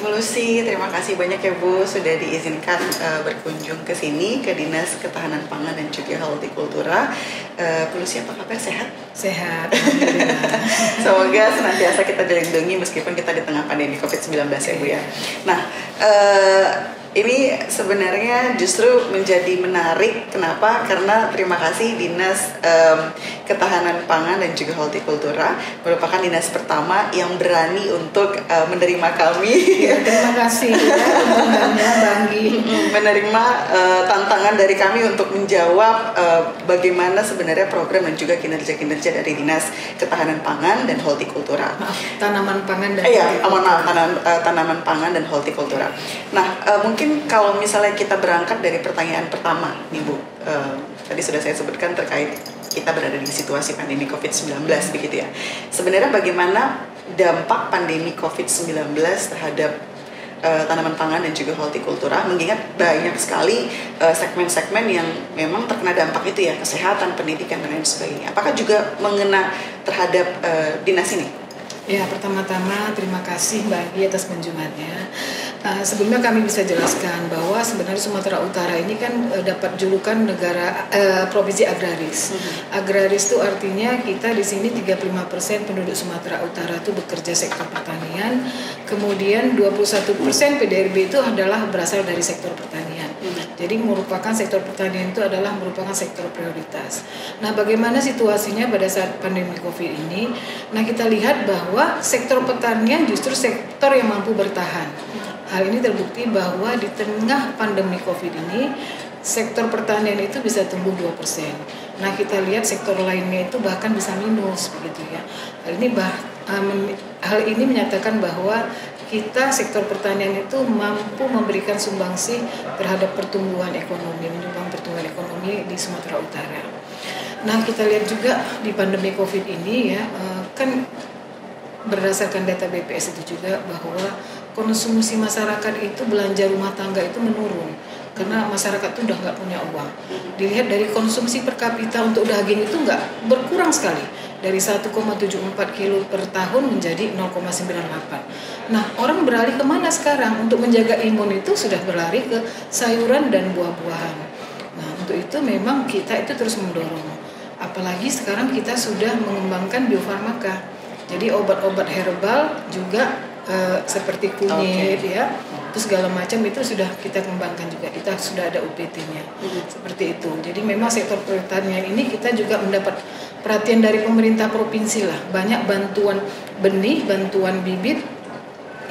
Bu Lucy, terima kasih banyak ya Bu sudah diizinkan berkunjung ke sini ke Dinas Ketahanan Pangan dan juga Hortikultura. Bu Lucy, apa kabar? Sehat? Sehat. Semoga senantiasa kita dilindungi meskipun kita di tengah pandemi COVID-19 ya Bu ya. Nah, ini sebenarnya justru menjadi menarik. Kenapa? Karena terima kasih Dinas Ketahanan Pangan dan juga Hortikultura merupakan dinas pertama yang berani untuk menerima kami. Ya, terima kasih ya undangannya Banggi. Menerima tantangan dari kami untuk menjawab bagaimana sebenarnya program dan juga kinerja-kinerja dari Dinas Ketahanan Pangan dan Hortikultura. Tanaman pangan dan tanaman pangan dan hortikultura. Nah, mungkin kalau misalnya kita berangkat dari pertanyaan pertama nih Bu, tadi sudah saya sebutkan terkait kita berada di situasi pandemi COVID-19 begitu ya. Sebenarnya bagaimana dampak pandemi COVID-19 terhadap tanaman pangan dan juga hortikultura, mengingat banyak sekali segmen-segmen yang memang terkena dampak itu ya, kesehatan, pendidikan dan lain sebagainya. Apakah juga mengena terhadap dinas ini? Ya, pertama-tama terima kasih Mbak Anggi atas kunjungannya. Sebelumnya kami bisa jelaskan bahwa sebenarnya Sumatera Utara ini kan dapat julukan negara provinsi agraris. Agraris itu artinya kita di sini 35% penduduk Sumatera Utara itu bekerja sektor pertanian, kemudian 21% PDRB itu adalah berasal dari sektor pertanian. Jadi merupakan sektor pertanian itu adalah merupakan sektor prioritas. Nah, bagaimana situasinya pada saat pandemi Covid ini? Nah, kita lihat bahwa sektor pertanian justru sektor yang mampu bertahan. Hal ini terbukti bahwa di tengah pandemi Covid ini sektor pertanian itu bisa tumbuh 2%. Nah, kita lihat sektor lainnya itu bahkan bisa minus begitu ya. Hal ini menyatakan bahwa kita sektor pertanian itu mampu memberikan sumbangsih terhadap pertumbuhan ekonomi, menyumbang pertumbuhan ekonomi di Sumatera Utara. Nah, kita lihat juga di pandemi Covid ini ya, kan berdasarkan data BPS itu juga bahwa konsumsi masyarakat itu belanja rumah tangga itu menurun karena masyarakat itu udah nggak punya uang. Dilihat dari konsumsi per kapita untuk daging itu nggak berkurang sekali dari 1,74 kilo per tahun menjadi 0,98. Nah, orang beralih kemana sekarang untuk menjaga imun itu sudah berlari ke sayuran dan buah-buahan. Nah, untuk itu memang kita itu terus mendorong. Apalagi sekarang kita sudah mengembangkan biofarmaka. Jadi obat-obat herbal juga seperti kunyit ya, terus segala macam itu sudah kita kembangkan juga. Kita sudah ada UPT-nya seperti itu. Jadi memang sektor pertanian ini kita juga mendapat perhatian dari pemerintah provinsi lah. Banyak bantuan benih, bantuan bibit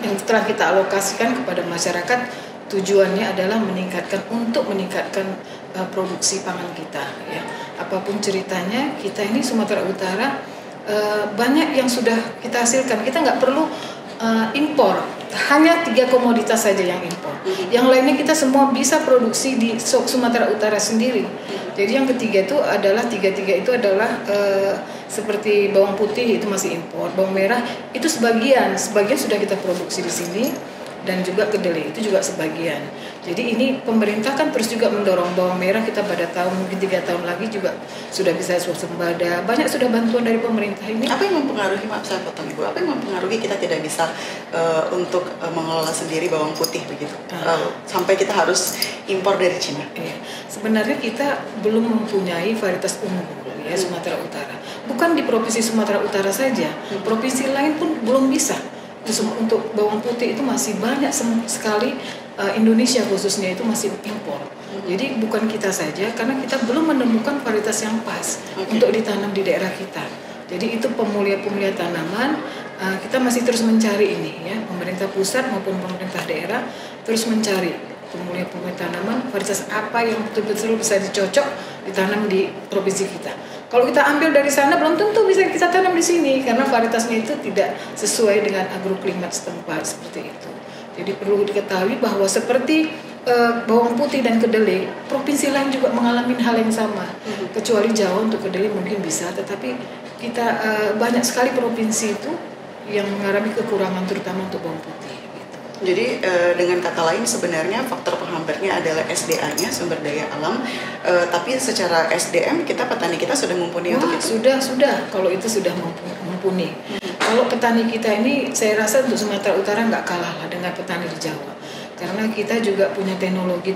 yang telah kita alokasikan kepada masyarakat. Tujuannya adalah meningkatkan produksi pangan kita ya. Apapun ceritanya, kita ini Sumatera Utara banyak yang sudah kita hasilkan. Kita nggak perlu impor, hanya 3 komoditas saja yang impor. Yang lainnya kita semua bisa produksi di Sumatera Utara sendiri. Jadi yang ketiga itu adalah tiga-tiga itu adalah seperti bawang putih itu masih impor, bawang merah itu sebagian sudah kita produksi di sini. Dan juga kedelai itu juga sebagian. Jadi ini pemerintah kan terus juga mendorong bawang merah kita pada mungkin 3 tahun lagi juga sudah bisa swasembada. Banyak sudah bantuan dari pemerintah ini. Apa yang mempengaruhi, maaf saya potong Ibu, apa yang mempengaruhi kita tidak bisa untuk mengelola sendiri bawang putih begitu? Sampai kita harus impor dari Cina. Iya. Sebenarnya kita belum mempunyai varietas unggul ya Sumatera Utara. Bukan di provinsi Sumatera Utara saja, provinsi lain pun belum bisa. Untuk bawang putih itu masih banyak sekali, Indonesia khususnya itu masih impor. Jadi bukan kita saja, karena kita belum menemukan varietas yang pas untuk ditanam di daerah kita. Jadi itu pemulihan tanaman, kita masih terus mencari ini ya, pemerintah pusat maupun pemerintah daerah terus mencari pemulihan tanaman, varietas apa yang betul-betul bisa dicocok ditanam di provinsi kita. Kalau kita ambil dari sana belum tentu bisa kita tanam di sini karena varietasnya itu tidak sesuai dengan agroklimat setempat seperti itu. Jadi perlu diketahui bahwa seperti bawang putih dan kedelai, provinsi lain juga mengalami hal yang sama. Kecuali Jawa untuk kedelai mungkin bisa, tetapi kita banyak sekali provinsi itu yang mengalami kekurangan terutama untuk bawang putih. Jadi dengan kata lain sebenarnya faktor penghambatnya adalah SDA-nya, sumber daya alam. Tapi secara SDM petani kita sudah mumpuni untuk itu. Sudah. Kalau itu sudah mumpuni. kalau petani kita ini, saya rasa untuk Sumatera Utara nggak kalah lah dengan petani di Jawa. Karena kita juga punya teknologi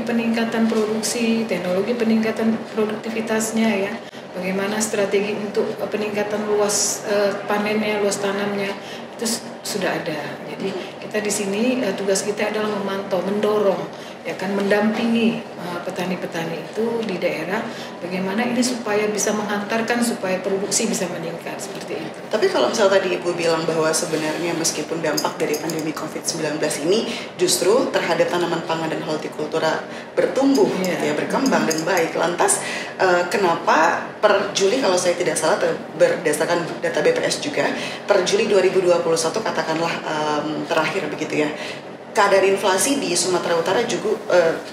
peningkatan produksi, teknologi peningkatan produktivitasnya ya. Bagaimana strategi untuk peningkatan luas panennya, luas tanamnya itu sudah ada. Jadi kita di sini tugas kita adalah memantau, mendorong, ya kan, mendampingi petani-petani itu di daerah bagaimana ini supaya bisa menghantarkan supaya produksi bisa meningkat seperti itu. Tapi kalau misalnya tadi Ibu bilang bahwa sebenarnya meskipun dampak dari pandemi COVID-19 ini justru terhadap tanaman pangan dan hortikultura bertumbuh, gitu ya, berkembang dan baik. Lantas kenapa per Juli kalau saya tidak salah berdasarkan data BPS juga per Juli 2021 katakanlah terakhir begitu ya, keadaan inflasi di Sumatera Utara juga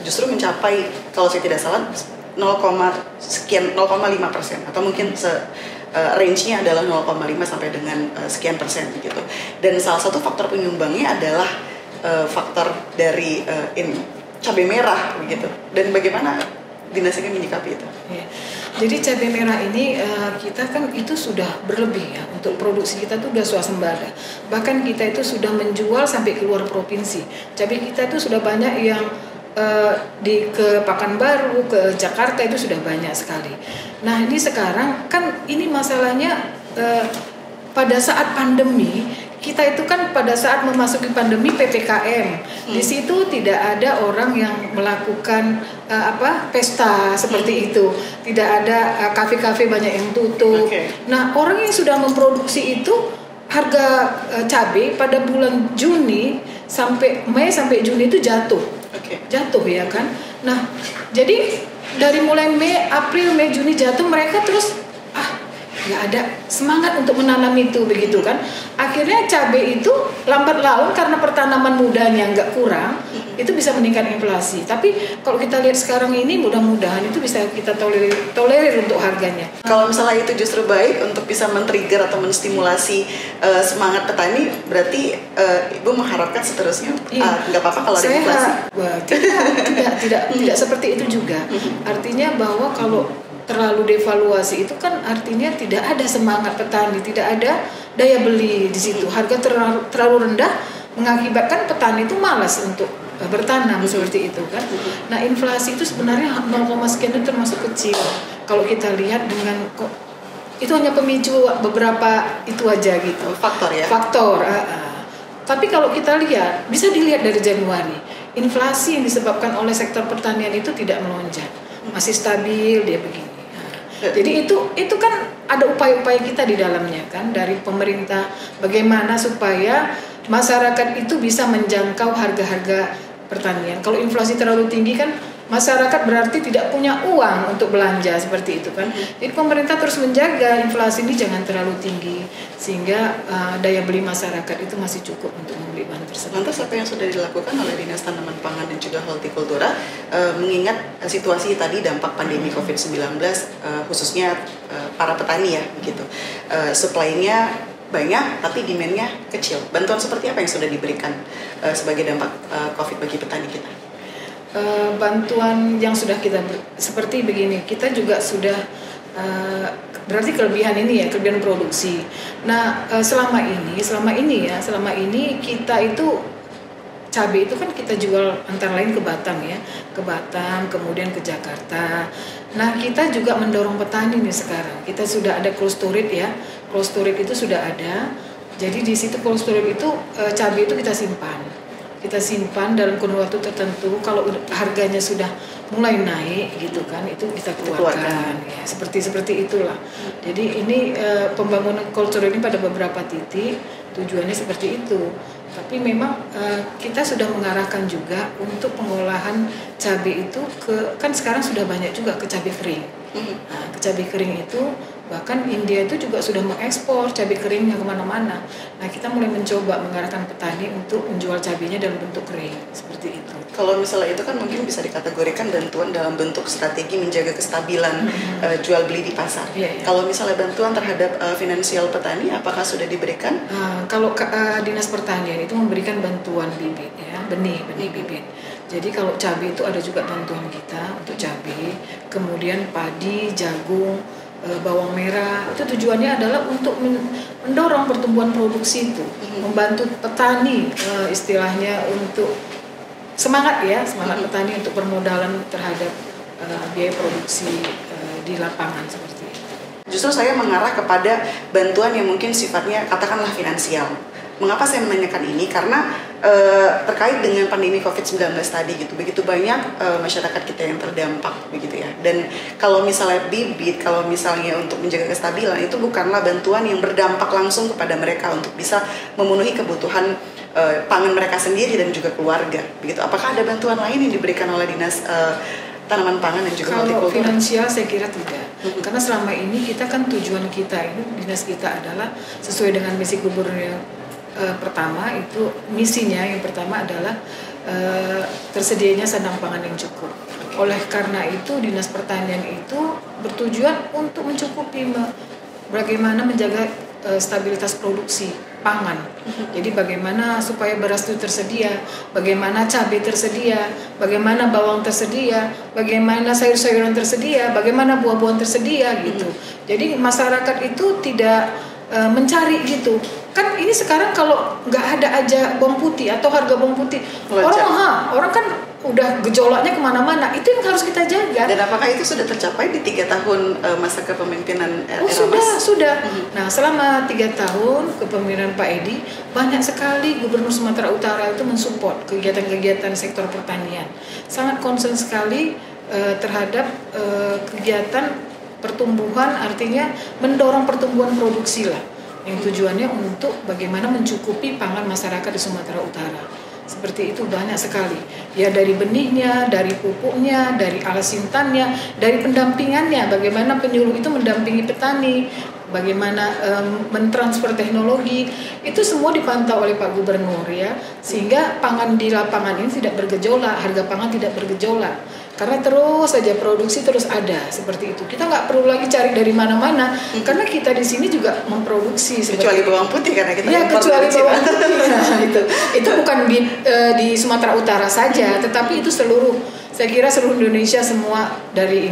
justru mencapai kalau saya tidak salah 0,5% atau mungkin range-nya adalah 0,5 sampai dengan sekian persen gitu. Dan salah satu faktor penyumbangnya adalah faktor dari cabai merah begitu. Dan bagaimana dinas ini menyikapi itu? Ya. Jadi cabai merah ini kita kan itu sudah berlebih ya, untuk produksi kita tuh udah swasembada. Bahkan kita itu sudah menjual sampai keluar provinsi. Cabai kita itu sudah banyak yang ke Pekanbaru, ke Jakarta itu sudah banyak sekali. Nah ini sekarang kan ini masalahnya pada saat pandemi. Kita itu kan pada saat memasuki pandemi PPKM, di situ tidak ada orang yang melakukan pesta seperti itu, tidak ada kafe-kafe banyak yang tutup. Nah orang yang sudah memproduksi itu harga cabai pada bulan Juni sampai Mei sampai Juni itu jatuh ya kan. Nah jadi dari mulai Mei, April, Mei, Juni jatuh, mereka terus nggak ada semangat untuk menanam itu begitu kan. Akhirnya cabai itu lambat laun karena pertanaman mudanya nggak kurang, itu bisa meningkatkan inflasi. Tapi kalau kita lihat sekarang ini mudah-mudahan itu bisa kita tolerir untuk harganya. Kalau misalnya itu justru baik untuk bisa men-trigger atau menstimulasi semangat petani, berarti Ibu mengharapkan seterusnya nggak apa-apa kalau ada inflasi? Tidak seperti itu juga. Artinya bahwa kalau terlalu devaluasi itu kan artinya tidak ada semangat petani, tidak ada daya beli di situ. Harga terlalu rendah mengakibatkan petani itu malas untuk bertanam seperti itu kan. Nah inflasi itu sebenarnya 0, sekian itu termasuk kecil. Kalau kita lihat dengan itu hanya pemicu beberapa itu aja gitu. Faktor ya. Faktor. Tapi kalau kita lihat, bisa dilihat dari Januari, inflasi yang disebabkan oleh sektor pertanian itu tidak melonjak, masih stabil dia begini. Jadi itu kan ada upaya-upaya kita di dalamnya kan, dari pemerintah bagaimana supaya masyarakat itu bisa menjangkau harga-harga pertanian. Kalau inflasi terlalu tinggi kan masyarakat berarti tidak punya uang untuk belanja seperti itu kan. Jadi pemerintah terus menjaga inflasi ini jangan terlalu tinggi sehingga daya beli masyarakat itu masih cukup untuk membeli bahan tersebut. Lantas apa yang sudah dilakukan oleh Dinas Tanaman Pangan dan juga Hortikultura mengingat situasi tadi dampak pandemi COVID-19 khususnya para petani ya gitu. Supply-nya banyak tapi demand-nya kecil. Bantuan seperti apa yang sudah diberikan sebagai dampak COVID bagi petani kita? Bantuan yang sudah kita seperti begini, kita juga sudah berarti kelebihan ini ya, kelebihan produksi. Nah selama ini kita itu cabai itu kan kita jual antara lain ke Batam ya, ke Batam kemudian ke Jakarta. Nah kita juga mendorong petani nih sekarang. Kita sudah ada cold storage ya, cold storage itu sudah ada. Jadi di situ cold storage itu cabai itu kita simpan dalam kurun waktu tertentu. Kalau harganya sudah mulai naik gitu kan, itu kita keluarkan ya, seperti itulah. Jadi ini pembangunan cold storage ini pada beberapa titik tujuannya seperti itu. Tapi memang kita sudah mengarahkan juga untuk pengolahan cabai itu kan sekarang sudah banyak juga ke cabai kering. Nah, ke cabai kering itu bahkan India itu juga sudah mengekspor cabai keringnya kemana-mana. Nah kita mulai mencoba mengarahkan petani untuk menjual cabainya dalam bentuk kering seperti itu. Kalau misalnya itu kan mungkin bisa dikategorikan bantuan dalam bentuk strategi menjaga kestabilan jual beli di pasar. Kalau misalnya bantuan terhadap finansial petani, apakah sudah diberikan? Kalau Dinas Pertanian itu memberikan bantuan bibit ya, benih bibit. Jadi kalau cabai itu ada juga bantuan kita untuk cabai, kemudian padi, jagung, bawang merah. Itu tujuannya adalah untuk mendorong pertumbuhan produksi itu, membantu petani istilahnya untuk semangat petani untuk permodalan terhadap biaya produksi di lapangan seperti itu. Justru saya mengarah kepada bantuan yang mungkin sifatnya katakanlah finansial. Mengapa saya menanyakan ini? Karena terkait dengan pandemi COVID-19 tadi gitu, begitu banyak masyarakat kita yang terdampak begitu ya. Dan kalau misalnya bibit, kalau misalnya untuk menjaga kestabilan, itu bukanlah bantuan yang berdampak langsung kepada mereka untuk bisa memenuhi kebutuhan pangan mereka sendiri dan juga keluarga begitu. Apakah ada bantuan lain yang diberikan oleh Dinas Tanaman Pangan dan juga Kalau Hortikultura? finansial saya kira tidak. Karena selama ini kita kan tujuan kita ini, dinas kita adalah sesuai dengan misi gubernur yang pertama itu, misinya yang pertama adalah tersedianya sandang pangan yang cukup. Oleh karena itu Dinas Pertanian itu bertujuan untuk mencukupi bagaimana menjaga stabilitas produksi pangan. Jadi bagaimana supaya beras itu tersedia, bagaimana cabai tersedia, bagaimana bawang tersedia, bagaimana sayur-sayuran tersedia, bagaimana buah-buahan tersedia gitu. Jadi masyarakat itu tidak mencari gitu. Kan ini sekarang kalau nggak ada aja bawang putih atau harga bawang putih, orang kan udah gejolaknya kemana-mana. Itu yang harus kita jaga. Dan apakah itu sudah tercapai di 3 tahun masa kepemimpinan Sudah. Nah, selama 3 tahun kepemimpinan Pak Edi, banyak sekali Gubernur Sumatera Utara itu mensupport kegiatan-kegiatan sektor pertanian. Sangat concern sekali terhadap kegiatan pertumbuhan, artinya mendorong pertumbuhan produksi lah, yang tujuannya untuk bagaimana mencukupi pangan masyarakat di Sumatera Utara. Seperti itu banyak sekali. Ya dari benihnya, dari pupuknya, dari alat sintannya, dari pendampingannya, bagaimana penyuluh itu mendampingi petani, bagaimana mentransfer teknologi, itu semua dipantau oleh Pak Gubernur ya, sehingga pangan di lapangan ini tidak bergejolak, harga pangan tidak bergejolak. Karena terus saja produksi terus ada seperti itu. Kita nggak perlu lagi cari dari mana-mana, karena kita di sini juga memproduksi. Kecuali bawang putih karena kita kecuali bawang putih. Nah, itu bukan di Sumatera Utara saja, tetapi itu saya kira seluruh Indonesia semua dari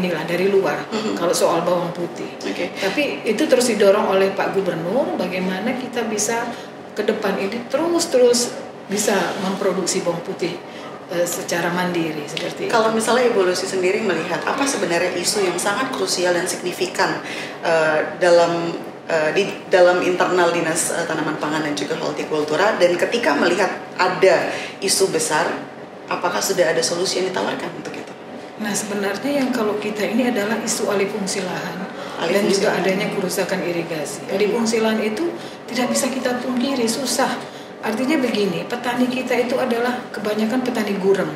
luar. Kalau soal bawang putih. Tapi itu terus didorong oleh Pak Gubernur, bagaimana kita bisa ke depan ini terus bisa memproduksi bawang putih secara mandiri seperti itu. Kalau misalnya Ibu Lucy sendiri melihat apa sebenarnya isu yang sangat krusial dan signifikan di dalam internal Dinas Tanaman Pangan dan juga Hortikultura, dan ketika melihat ada isu besar, apakah sudah ada solusi yang ditawarkan untuk itu? Nah, sebenarnya yang kalau kita ini adalah isu alih fungsi lahan dan juga adanya kerusakan irigasi. Alih fungsi lahan itu tidak bisa kita pungkiri, susah. Artinya begini, petani kita itu adalah kebanyakan petani gurem.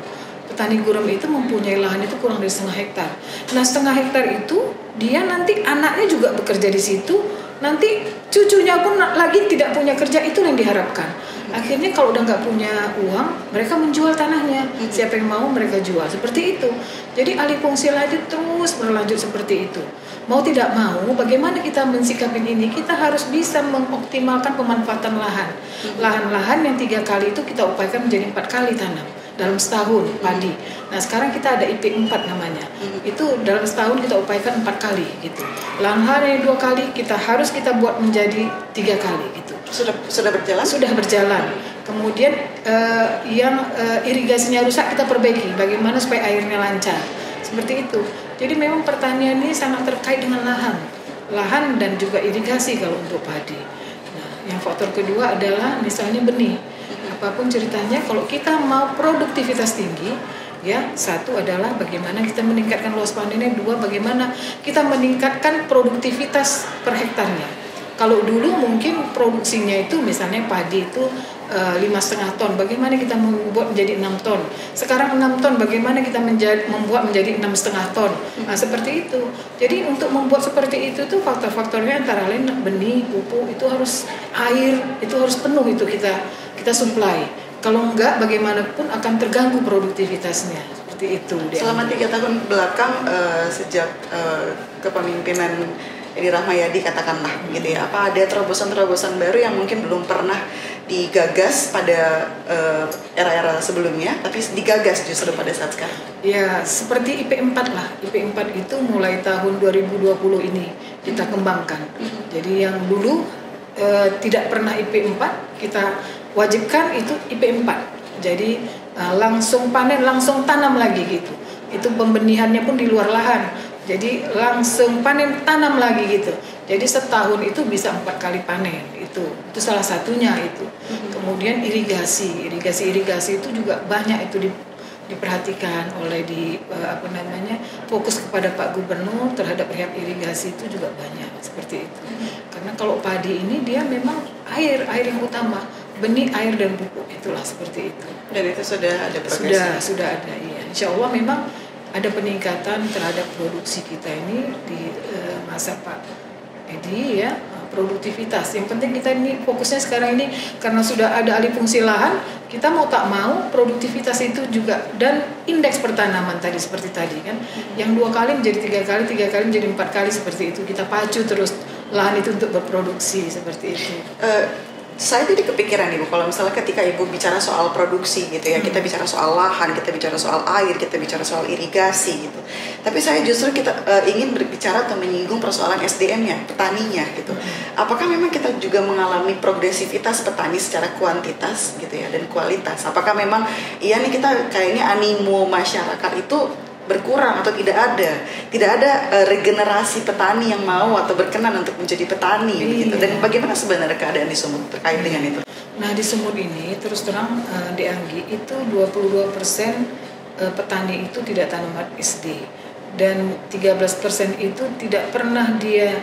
Petani gurem itu mempunyai lahan itu kurang dari 0,5 hektar. Nah, 0,5 hektar itu dia nanti anaknya juga bekerja di situ, nanti cucunya pun lagi tidak punya kerja, itu yang diharapkan. Akhirnya kalau udah nggak punya uang, mereka menjual tanahnya. Siapa yang mau mereka jual, seperti itu. Jadi alih fungsi lahan itu terus berlanjut seperti itu. Mau tidak mau, bagaimana kita mensikapin ini? Kita harus bisa mengoptimalkan pemanfaatan lahan. Lahan-lahan yang 3 kali itu kita upayakan menjadi 4 kali tanam dalam setahun padi. Nah, sekarang kita ada IP4 namanya. Itu dalam setahun kita upayakan 4 kali gitu. Lahan-lahan yang 2 kali kita buat menjadi 3 kali gitu. Sudah berjalan? Sudah berjalan. Kemudian yang irigasinya rusak kita perbaiki. Bagaimana supaya airnya lancar? Seperti itu. Jadi memang pertanian ini sangat terkait dengan lahan dan juga irigasi kalau untuk padi. Nah, yang faktor kedua adalah misalnya benih. Apapun ceritanya, kalau kita mau produktivitas tinggi, ya, satu adalah bagaimana kita meningkatkan luas panennya, 2 bagaimana kita meningkatkan produktivitas per hektarnya. Kalau dulu mungkin produksinya itu misalnya padi itu 5,5 ton, bagaimana kita membuat menjadi 6 ton. Sekarang 6 ton, bagaimana kita membuat menjadi 6,5 ton. Nah, seperti itu. Jadi untuk membuat seperti itu tuh faktor-faktornya antara lain benih, pupuk, itu harus air, itu harus penuh itu kita supply. Kalau enggak, bagaimanapun akan terganggu produktivitasnya. Seperti itu. Selama 3 tahun belakang sejak kepemimpinan Edi Rahmayadi katakanlah gitu ya, apa ada terobosan-terobosan baru yang mungkin belum pernah digagas pada era-era sebelumnya, tapi digagas justru pada saat sekarang? Ya, seperti IP4 lah. IP4 itu mulai tahun 2020 ini kita kembangkan. Jadi yang dulu tidak pernah IP 4 kita wajibkan itu IP 4. Jadi langsung panen, langsung tanam lagi gitu. Itu pembenihannya pun di luar lahan. Jadi langsung panen, tanam lagi gitu. Jadi setahun itu bisa 4 kali panen. Itu salah satunya itu. Kemudian irigasi itu juga banyak itu diperhatikan oleh fokus kepada Pak Gubernur terhadap rehab irigasi itu juga banyak seperti itu. Karena kalau padi ini dia memang air yang utama, benih, air dan pupuk, itulah seperti itu. Dan itu sudah ada progres. Sudah ada, iya. Insya Allah memang ada peningkatan terhadap produksi kita ini di masa Pak Edi ya, produktivitas. Yang penting kita ini fokusnya sekarang ini karena sudah ada alih fungsi lahan, kita mau tak mau produktivitas itu juga, dan indeks pertanaman tadi seperti tadi kan, yang 2 kali menjadi 3 kali, 3 kali menjadi 4 kali seperti itu. Kita pacu terus lahan itu untuk berproduksi seperti itu. Saya jadi kepikiran Ibu, kalau misalnya ketika Ibu bicara soal produksi gitu ya, kita bicara soal lahan, kita bicara soal air, kita bicara soal irigasi gitu. Tapi saya justru ingin berbicara atau menyinggung persoalan SDM-nya, petaninya gitu. Apakah memang kita juga mengalami progresivitas petani secara kuantitas gitu ya dan kualitas? Apakah memang nih kita kayaknya animo masyarakat itu berkurang atau tidak ada regenerasi petani yang mau atau berkenan untuk menjadi petani gitu. Dan bagaimana sebenarnya keadaan di Sumut terkait dengan itu? Nah, di Sumut ini terus terang di Anggi itu 22% petani itu tidak tanaman SD dan 13% itu tidak pernah dia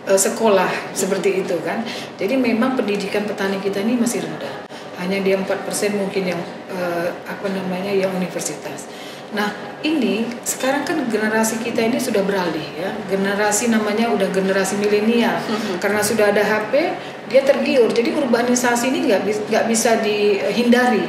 sekolah seperti itu kan. Jadi memang pendidikan petani kita ini masih rendah. Hanya dia 4% mungkin yang yang universitas. Nah, ini sekarang kan generasi kita ini sudah beralih ya. Generasi namanya udah generasi milenial. Karena sudah ada HP, dia tergiur. Jadi urbanisasi ini nggak bisa dihindari.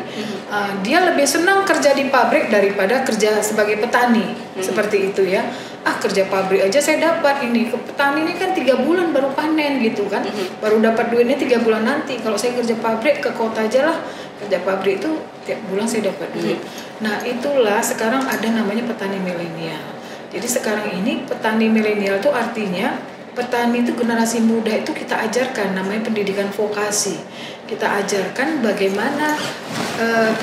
Dia lebih senang kerja di pabrik daripada kerja sebagai petani. Seperti itu ya. Kerja pabrik aja saya dapat ini. Ke petani ini kan 3 bulan baru panen gitu kan. Baru dapat duitnya 3 bulan nanti. Kalau saya kerja pabrik ke kota aja lah. Kerja pabrik itu tiap bulan saya dapat duit. Nah, itulah sekarang ada namanya petani milenial. Jadi sekarang ini petani milenial itu artinya petani itu generasi muda itu kita ajarkan namanya pendidikan vokasi. Kita ajarkan bagaimana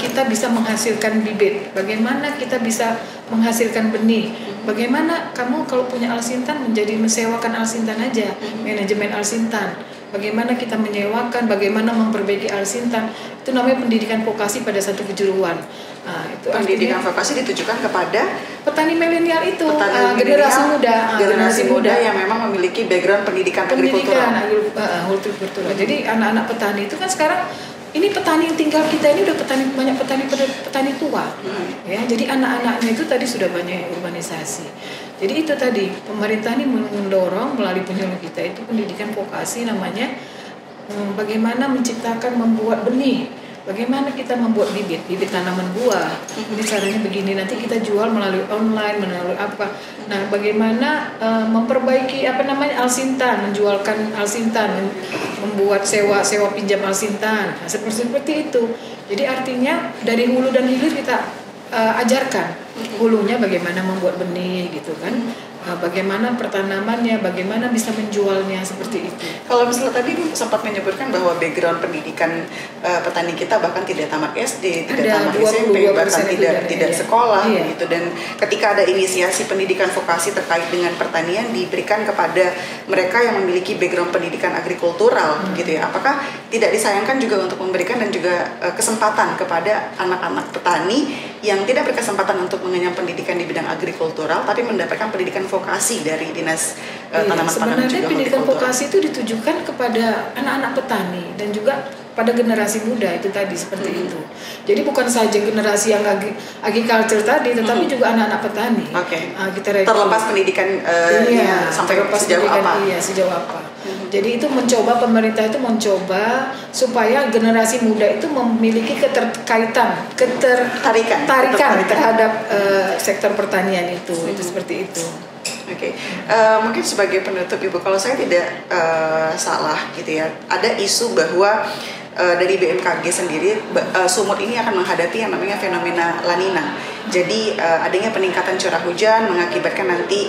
kita bisa menghasilkan bibit, bagaimana kita bisa menghasilkan benih, bagaimana kamu kalau punya alsintan mensewakan alsintan aja, manajemen alsintan. Bagaimana kita menyewakan, bagaimana memperbaiki alsintan, itu namanya pendidikan vokasi pada satu kejuruan. Itu pendidikan vokasi ditujukan kepada petani milenial itu, generasi muda yang memang memiliki background pendidikan agrikultural. Jadi anak-anak petani itu kan sekarang ini petani yang tinggal kita ini udah banyak petani tua, ya. Jadi anak-anaknya itu tadi sudah banyak urbanisasi. Jadi itu tadi pemerintah ini mendorong melalui penyuluh kita itu pendidikan vokasi namanya, bagaimana menciptakan membuat benih, bagaimana kita membuat bibit tanaman buah. Ini caranya begini, nanti kita jual melalui online, melalui apa. Nah, bagaimana memperbaiki alsintan, menjualkan alsintan, membuat sewa pinjam alsintan. Nah, seperti itu. Jadi artinya dari hulu dan hilir kita ajarkan. Hulunya bagaimana membuat benih gitu kan. Bagaimana pertanamannya, bagaimana bisa menjualnya, seperti itu. Kalau misalnya tadi sempat menyebutkan bahwa background pendidikan petani kita bahkan tidak tamat SD, tidak tamat SMP, bahkan tidak sekolah gitu. Dan ketika ada inisiasi pendidikan vokasi terkait dengan pertanian diberikan kepada mereka yang memiliki background pendidikan agrikultural gitu ya. Apakah tidak disayangkan juga untuk memberikan dan juga kesempatan kepada anak-anak petani yang tidak berkesempatan untuk mengenyam pendidikan di bidang agrikultural tapi mendapatkan pendidikan vokasi dari Dinas Tanaman Pangan dan juga Sebenarnya pendidikan vokasi itu ditujukan kepada anak-anak petani dan juga pada generasi muda itu tadi seperti itu. Jadi bukan saja generasi yang agriculture tadi, tetapi juga anak-anak petani. Kita terlepas pendidikan sampai sejauh apa? Iya, sejauh apa. Jadi itu pemerintah itu mencoba supaya generasi muda itu memiliki ketertarikan terhadap sektor pertanian itu seperti itu. Mungkin sebagai penutup Ibu, kalau saya tidak salah gitu ya, ada isu bahwa dari BMKG sendiri Sumut ini akan menghadapi yang namanya fenomena La Nina Jadi adanya peningkatan curah hujan mengakibatkan nanti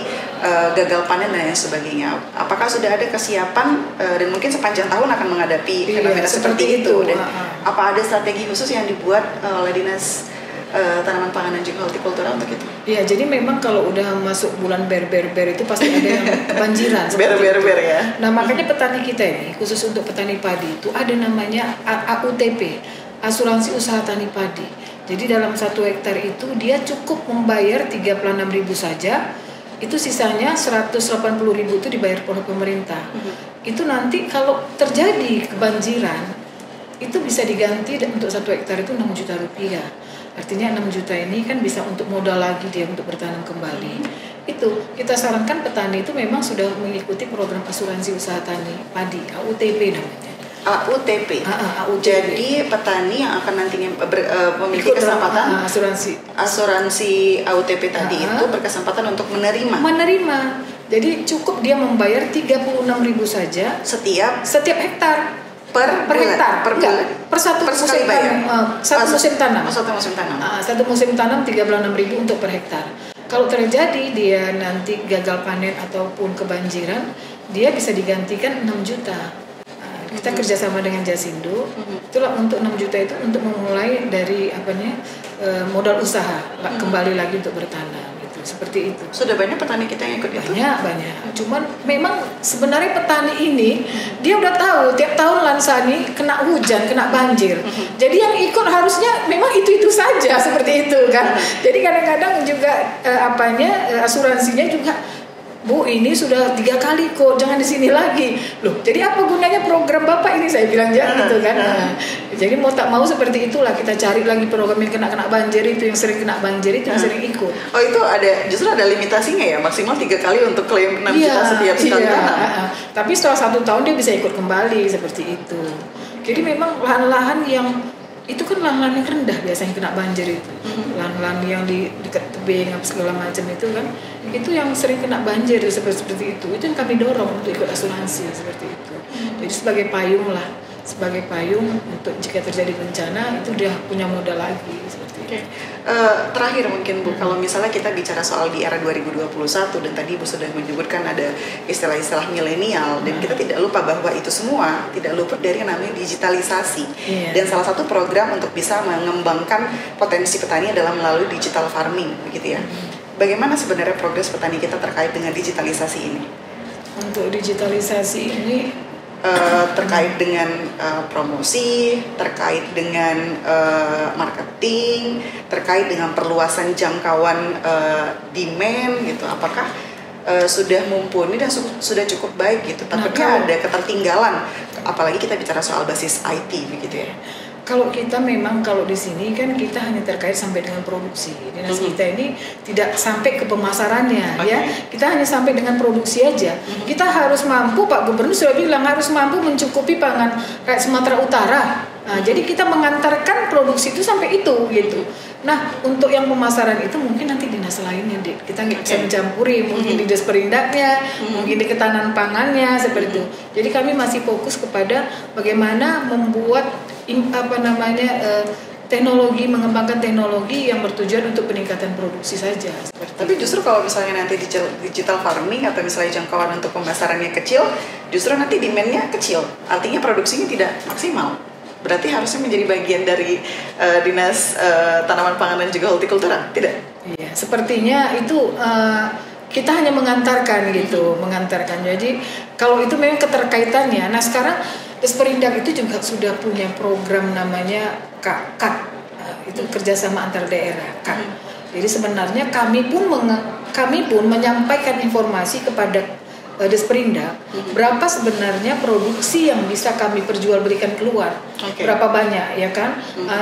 gagal panen dan lain sebagainya. Apakah sudah ada kesiapan dan mungkin sepanjang tahun akan menghadapi fenomena seperti itu? Dan apa ada strategi khusus yang dibuat oleh Dinas Tanaman Pangan dan juga Hortikultura untuk itu? Iya, jadi memang kalau udah masuk bulan ber itu pasti ada yang kebanjiran. Ber ya. Nah makanya petani kita ini, khusus untuk petani padi itu ada namanya AUTP, Asuransi Usaha Tani Padi. Jadi dalam 1 hektar itu dia cukup membayar 36.000 saja, itu sisanya 180.000 itu dibayar oleh pemerintah. Itu nanti kalau terjadi kebanjiran, itu bisa diganti untuk 1 hektar itu 6 juta rupiah. Artinya 6 juta ini kan bisa untuk modal lagi dia untuk bertanam kembali. Itu kita sarankan petani itu memang sudah mengikuti program asuransi usaha tani padi, AUTP namanya. AUTP. Jadi petani yang akan nantinya memiliki kesempatan asuransi AUTP tadi itu berkesempatan untuk menerima. Jadi cukup dia membayar 36.000 saja setiap hektar. Per hektar, per satu musim tanam. Satu musim tanam 36.000 untuk per hektar. Kalau terjadi dia nanti gagal panen ataupun kebanjiran, dia bisa digantikan 6 juta. Kita kerjasama dengan Jasindo, itulah untuk 6 juta itu untuk memulai dari modal usaha, kembali lagi untuk bertanam. Seperti itu. Sudah banyak petani kita yang ikut itu? Banyak. Cuman memang sebenarnya petani ini dia udah tahu tiap tahun Lansani kena hujan, kena banjir. Jadi yang ikut harusnya memang itu saja seperti itu kan. Jadi kadang-kadang juga asuransinya juga, Bu, ini sudah 3 kali kok, jangan di sini lagi. Loh, jadi apa gunanya program Bapak ini? Saya bilang gitu kan. Jadi mau tak mau seperti itulah, kita cari lagi program yang kena banjir itu, yang sering kena banjir itu, yang sering ikut. Oh, itu justru ada limitasinya ya, maksimal 3 kali untuk klaim 6 juta setiap sekali tanam. Tapi setelah 1 tahun dia bisa ikut kembali seperti itu. Jadi memang lahan-lahan yang itu kan lahan-lahan yang rendah biasanya kena banjir itu. Lahan-lahan yang di dekat tebing segala macam itu kan, itu yang sering kena banjir seperti itu. Itu yang kami dorong untuk ikut asuransi seperti itu. Jadi sebagai payung untuk jika terjadi bencana itu dia punya modal lagi seperti itu. Terakhir mungkin Bu, kalau misalnya kita bicara soal di era 2021 dan tadi Bu sudah menyebutkan ada istilah-istilah milenial dan kita tidak lupa bahwa itu semua tidak luput dari namanya digitalisasi. Dan salah satu program untuk bisa mengembangkan potensi petani adalah melalui digital farming, begitu ya. Bagaimana sebenarnya progres petani kita terkait dengan digitalisasi ini? Untuk digitalisasi ini terkait dengan promosi, terkait dengan marketing, terkait dengan perluasan jangkauan demand gitu. Apakah sudah mumpuni dan sudah cukup baik gitu? Takutnya ada ketertinggalan, apalagi kita bicara soal basis IT begitu ya. Kalau kita memang kalau di sini kan kita hanya terkait sampai dengan produksi. Dinas kita ini tidak sampai ke pemasarannya ya. Kita hanya sampai dengan produksi aja. Kita harus mampu, Pak Gubernur sudah bilang harus mampu mencukupi pangan kayak Sumatera Utara. Nah, jadi kita mengantarkan produksi itu sampai itu gitu. Nah, untuk yang pemasaran itu mungkin nanti dinas lainnya kita nggak bisa mencampuri, mungkin di Desperindaknya, mungkin di ketahanan pangannya seperti itu. Jadi kami masih fokus kepada bagaimana membuat teknologi, mengembangkan teknologi yang bertujuan untuk peningkatan produksi saja. Tapi justru kalau misalnya nanti digital farming atau misalnya jangkauan untuk pemasarannya kecil, justru nanti demand-nya kecil, artinya produksinya tidak maksimal. Berarti harusnya menjadi bagian dari Dinas Tanaman Pangan dan juga Hortikultura, tidak? Iya, sepertinya itu kita hanya mengantarkan gitu, mengantarkan. Jadi kalau itu memang keterkaitannya. Nah sekarang Desperindak itu juga sudah punya program namanya KAT, itu kerjasama antar daerah KAT. Jadi sebenarnya kami pun menyampaikan informasi kepada Desperindak berapa sebenarnya produksi yang bisa kami perjualbelikan keluar, berapa banyak ya kan.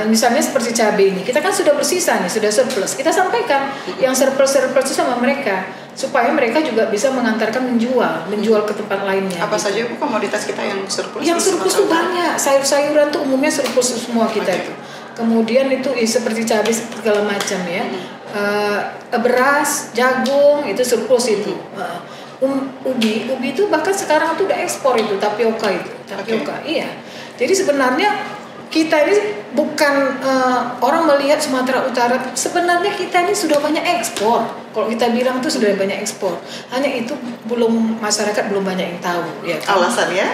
Misalnya seperti cabai ini kita kan sudah bersisa nih, sudah surplus, kita sampaikan yang surplus itu sama mereka supaya mereka juga bisa mengantarkan menjual ke tempat lainnya. Apa saja Bu komoditas kita yang surplus? Yang surplus itu banyak, sayur-sayuran tuh umumnya surplus semua kita itu. Kemudian itu seperti cabai segala macam ya, beras, jagung itu surplus itu. Ubi itu bahkan sekarang tuh udah ekspor itu tapioka. Iya. Jadi sebenarnya kita ini bukan orang melihat Sumatera Utara, sebenarnya kita ini sudah banyak ekspor. Kalau kita bilang itu sudah banyak ekspor, hanya itu masyarakat belum banyak yang tahu. Ya, kan? Alasannya?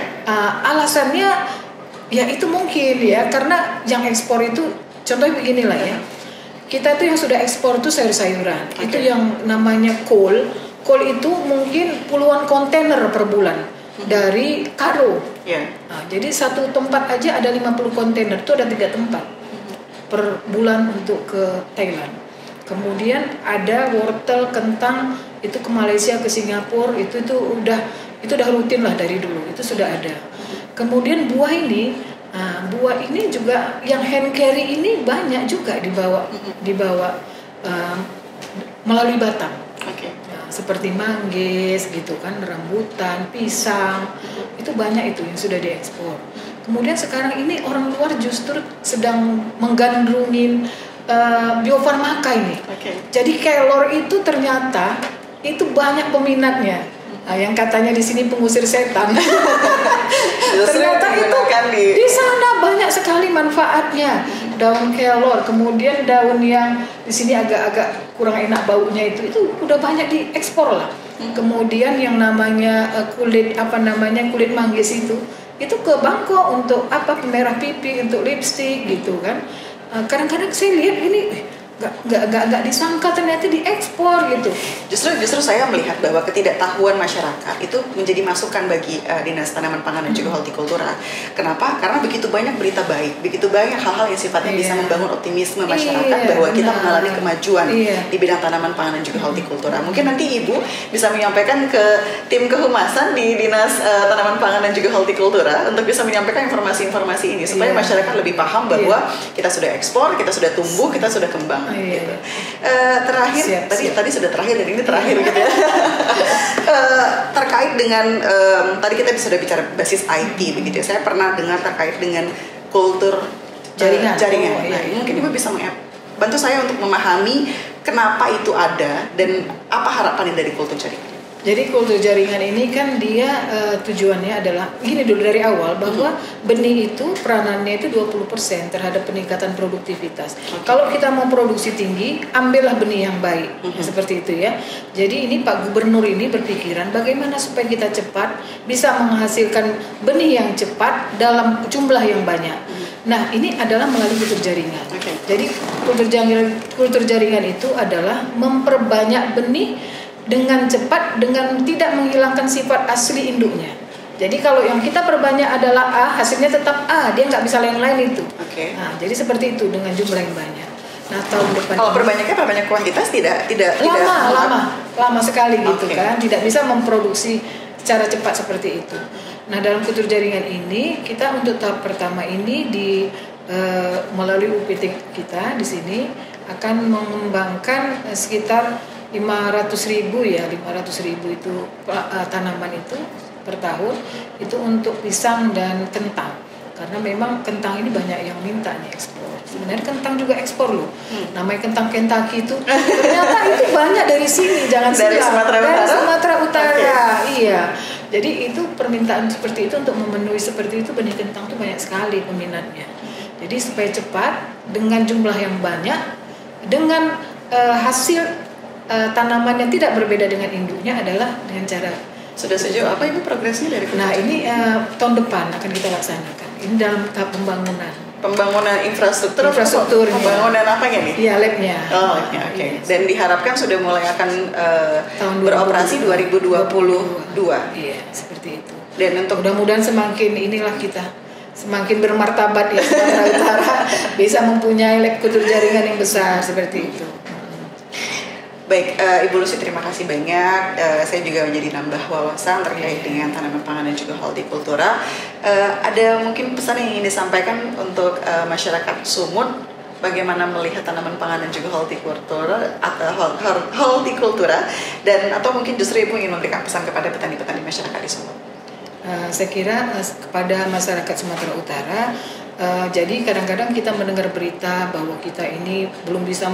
Alasannya ya itu mungkin ya karena yang ekspor itu contohnya beginilah ya. Kita tuh yang sudah ekspor tuh sayur-sayuran. Okay. Itu yang namanya kol. Kol itu mungkin puluhan kontainer per bulan dari Karo. Yeah. Nah, jadi satu tempat aja ada 50 kontainer, itu ada 3 tempat per bulan untuk ke Thailand. Kemudian ada wortel, kentang itu ke Malaysia, ke Singapura, itu udah rutin lah dari dulu, itu sudah ada. Kemudian buah ini juga yang hand carry ini banyak juga dibawa melalui Batam. Okay. Seperti manggis gitu kan, rambutan, pisang, itu banyak itu yang sudah diekspor. Kemudian sekarang ini orang luar justru sedang menggandrungin biofarmaka ini. Okay. Jadi kelor itu ternyata itu banyak peminatnya. Nah, yang katanya di sini pengusir setan. Ternyata itu di sana banyak sekali manfaatnya. Daun kelor, kemudian daun yang di sini agak-agak kurang enak baunya itu udah banyak diekspor lah. Kemudian yang namanya kulit manggis itu ke Bangkok untuk pemerah pipi, untuk lipstik gitu kan. Kadang-kadang saya lihat ini nggak disangka ternyata diekspor gitu. Justru saya melihat bahwa ketidaktahuan masyarakat itu menjadi masukan bagi Dinas Tanaman Pangan dan juga Hortikultura. Kenapa? Karena begitu banyak berita baik, begitu banyak hal-hal yang sifatnya bisa membangun optimisme masyarakat bahwa kita mengalami kemajuan di bidang tanaman pangan dan juga hortikultura. Mungkin nanti Ibu bisa menyampaikan ke tim kehumasan di Dinas Tanaman Pangan dan juga Hortikultura untuk bisa menyampaikan informasi-informasi ini supaya masyarakat lebih paham bahwa kita sudah ekspor, kita sudah tumbuh, kita sudah kembang. Gitu. Terakhir tadi sudah terakhir dan ini terakhir gitu ya. Terkait dengan tadi kita sudah bicara basis IT begitu ya. Saya pernah dengar terkait dengan kultur jaringan. Nah, mungkin Ibu bisa bantu saya untuk memahami kenapa itu ada dan apa harapannya dari kultur jaringan. Jadi kultur jaringan ini kan dia tujuannya adalah gini dulu dari awal bahwa benih itu peranannya itu 20% terhadap peningkatan produktivitas. Kalau kita mau produksi tinggi, ambillah benih yang baik. Seperti itu ya. Jadi ini Pak Gubernur ini berpikiran bagaimana supaya kita cepat bisa menghasilkan benih yang cepat dalam jumlah yang banyak. Nah, ini adalah melalui kultur jaringan. Jadi kultur jaringan itu adalah memperbanyak benih dengan cepat, dengan tidak menghilangkan sifat asli induknya. Jadi kalau yang kita perbanyak adalah A, hasilnya tetap A, dia nggak bisa lain-lain itu. Nah, jadi seperti itu dengan jumlah yang banyak. Nah, tahun depan kalau perbanyak kuantitas tidak lama sekali gitu kan, tidak bisa memproduksi secara cepat seperti itu. Nah, dalam kultur jaringan ini kita untuk tahap pertama ini melalui UPT kita di sini akan mengembangkan sekitar 500.000 itu tanaman itu per tahun itu untuk pisang dan kentang, karena memang kentang ini banyak yang minta nih ekspor. Sebenarnya kentang juga ekspor loh. Namanya kentang Kentucky itu ternyata itu banyak dari sini, jangan dari Sumatera Utara. Iya. Jadi itu permintaan seperti itu untuk memenuhi seperti itu benih kentang itu banyak sekali peminatnya. Jadi supaya cepat dengan jumlah yang banyak dengan hasil tanaman yang tidak berbeda dengan induknya adalah dengan cara sudah sejauh apa Ibu progresnya dari Nah ini tahun depan akan kita laksanakan. Ini dalam tahap pembangunan infrastruktur pembangunan apanya nih? Iya, labnya. Labnya, oke. Dan diharapkan sudah mulai akan beroperasi 2022. Iya, seperti itu. Dan untuk mudah-mudahan semakin bermartabat ya Sumatera Utara bisa mempunyai lab kultur jaringan yang besar seperti itu. Baik, Ibu Lucy terima kasih banyak. Saya juga menjadi nambah wawasan terkait dengan tanaman pangan dan juga hortikultura. Ada mungkin pesan yang ingin disampaikan untuk masyarakat Sumut, bagaimana melihat tanaman pangan dan juga hortikultura dan atau mungkin justru Ibu ingin memberikan pesan kepada petani-petani masyarakat di Sumut? Saya kira kepada masyarakat Sumatera Utara. Jadi kadang-kadang kita mendengar berita bahwa kita ini belum bisa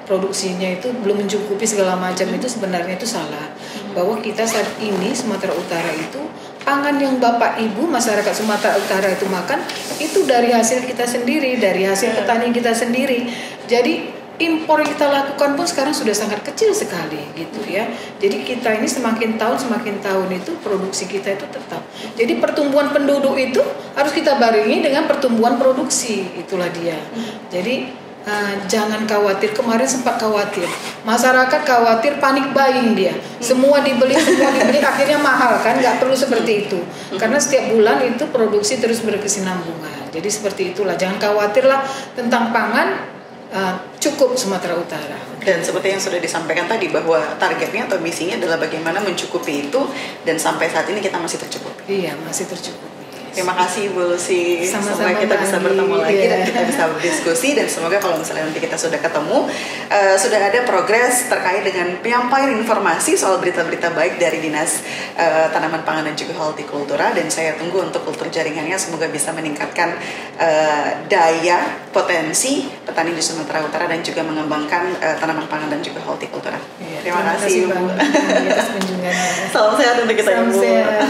produksinya itu belum mencukupi segala macam, itu sebenarnya itu salah. Bahwa kita saat ini Sumatera Utara itu pangan yang Bapak Ibu masyarakat Sumatera Utara itu makan itu dari hasil kita sendiri, dari hasil petani kita sendiri. Jadi impor yang kita lakukan pun sekarang sudah sangat kecil sekali gitu ya. Jadi kita ini semakin tahun itu produksi kita itu tetap. Jadi pertumbuhan penduduk itu harus kita barengi dengan pertumbuhan produksi, itulah dia. Jadi jangan khawatir, kemarin sempat khawatir, masyarakat khawatir, panik buying dia, semua dibeli akhirnya mahal kan, nggak perlu seperti itu, karena setiap bulan itu produksi terus berkesinambungan. Jadi seperti itulah, jangan khawatir lah tentang pangan, cukup Sumatera Utara. Dan seperti yang sudah disampaikan tadi bahwa targetnya atau misinya adalah bagaimana mencukupi itu, dan sampai saat ini kita masih tercukupi. Iya, masih tercukupi. Terima kasih Bu Lucy. Sama-sama, semoga kita bisa bertemu lagi dan kita bisa Iya. berdiskusi, dan semoga kalau misalnya nanti kita sudah ketemu sudah ada progres terkait dengan penyampaian informasi soal berita-berita baik dari Dinas Tanaman Pangan dan juga Hortikultura, dan saya tunggu untuk kultur jaringannya semoga bisa meningkatkan daya potensi petani di Sumatera Utara dan juga mengembangkan tanaman pangan dan juga hortikultura. Iya, Terima kasih Bu. atas kunjungannya. Salam sehat untuk kita Salam Bu. sehat.